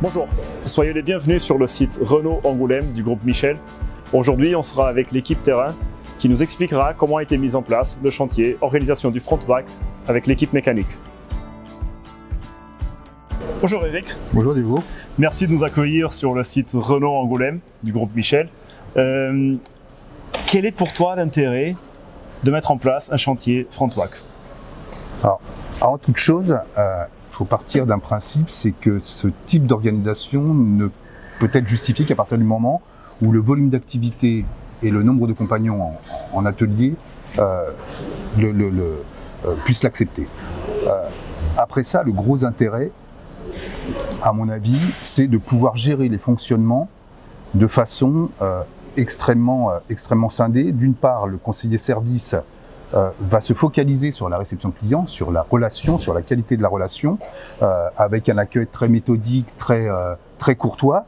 Bonjour, soyez les bienvenus sur le site Renault Angoulême du groupe Michel. Aujourd'hui, on sera avec l'équipe terrain qui nous expliquera comment a été mis en place le chantier organisation du front-back avec l'équipe mécanique. Bonjour Eric. Bonjour Diego. Merci de nous accueillir sur le site Renault Angoulême du groupe Michel. Quel est pour toi l'intérêt de mettre en place un chantier front-back? Alors, avant toute chose, il faut partir d'un principe, c'est que ce type d'organisation ne peut être justifié qu'à partir du moment où le volume d'activité et le nombre de compagnons en atelier puissent l'accepter. Après ça, le gros intérêt, à mon avis, c'est de pouvoir gérer les fonctionnements de façon extrêmement scindée. D'une part, le conseiller service va se focaliser sur la réception client, sur la relation, sur la qualité de la relation, avec un accueil très méthodique, très courtois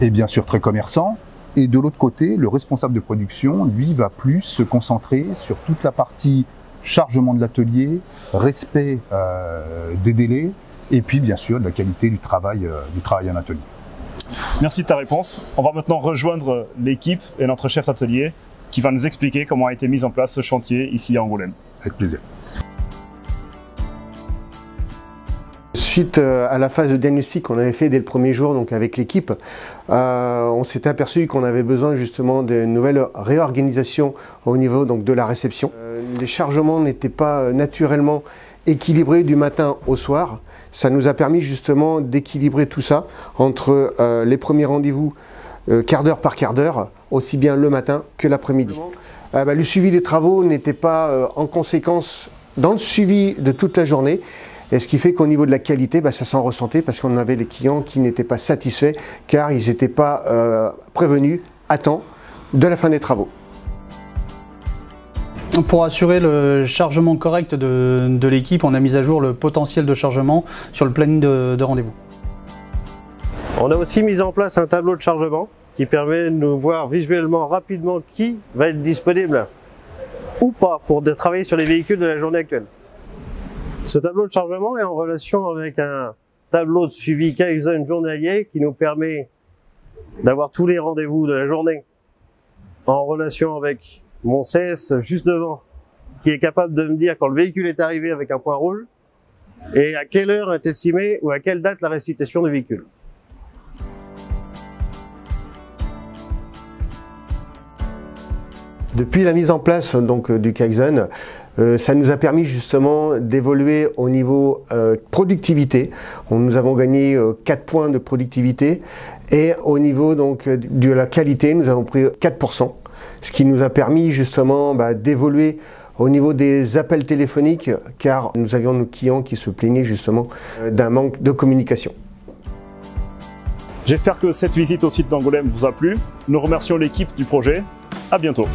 et bien sûr très commerçant. Et de l'autre côté, le responsable de production, lui, va plus se concentrer sur toute la partie chargement de l'atelier, respect des délais et puis bien sûr de la qualité du travail en atelier. Merci de ta réponse. On va maintenant rejoindre l'équipe et notre chef d'atelier qui va nous expliquer comment a été mis en place ce chantier ici à Angoulême. Avec plaisir. Suite à la phase de diagnostic qu'on avait fait dès le premier jour donc avec l'équipe, on s'était aperçu qu'on avait besoin justement d'une nouvelle réorganisation au niveau donc de la réception. Les chargements n'étaient pas naturellement équilibrés du matin au soir. Ça nous a permis justement d'équilibrer tout ça entre les premiers rendez-vous quart d'heure par quart d'heure, aussi bien le matin que l'après-midi. Le suivi des travaux n'était pas en conséquence dans le suivi de toute la journée, et ce qui fait qu'au niveau de la qualité, ça s'en ressentait parce qu'on avait les clients qui n'étaient pas satisfaits car ils n'étaient pas prévenus à temps de la fin des travaux. Pour assurer le chargement correct de l'équipe, on a mis à jour le potentiel de chargement sur le planning de rendez-vous. On a aussi mis en place un tableau de chargement qui permet de nous voir visuellement rapidement qui va être disponible ou pas pour travailler sur les véhicules de la journée actuelle. Ce tableau de chargement est en relation avec un tableau de suivi Kaizen journalier qui nous permet d'avoir tous les rendez-vous de la journée en relation avec mon CS juste devant, qui est capable de me dire quand le véhicule est arrivé avec un point rouge et à quelle heure est estimée ou à quelle date la restitution du véhicule. Depuis la mise en place donc, du Kaizen, ça nous a permis justement d'évoluer au niveau productivité. Nous avons gagné 4 points de productivité et au niveau donc, de la qualité, nous avons pris 4%, ce qui nous a permis justement d'évoluer au niveau des appels téléphoniques car nous avions nos clients qui se plaignaient justement d'un manque de communication. J'espère que cette visite au site d'Angoulême vous a plu. Nous remercions l'équipe du projet. À bientôt.